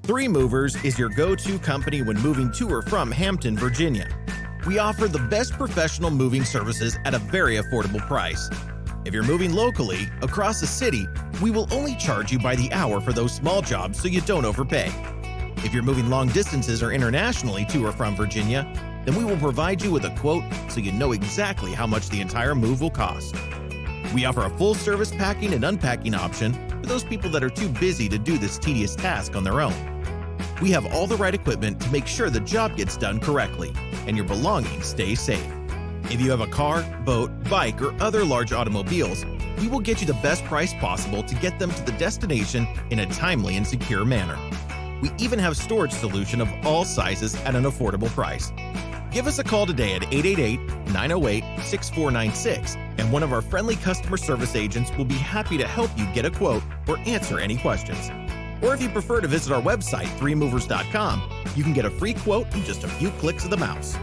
Three Movers is your go-to company when moving to or from Hampton, Virginia. We offer the best professional moving services at a very affordable price. If you're moving locally, across the city, we will only charge you by the hour for those small jobs so you don't overpay. If you're moving long distances or internationally to or from Virginia, then we will provide you with a quote so you know exactly how much the entire move will cost. We offer a full-service packing and unpacking option for those people that are too busy to do this tedious task on their own. We have all the right equipment to make sure the job gets done correctly and your belongings stay safe. If you have a car, boat, bike, or other large automobiles, we will get you the best price possible to get them to the destination in a timely and secure manner. We even have storage solution of all sizes at an affordable price. Give us a call today at 888-908-6496, and one of our friendly customer service agents will be happy to help you get a quote or answer any questions. Or if you prefer to visit our website, threemovers.com, you can get a free quote in just a few clicks of the mouse.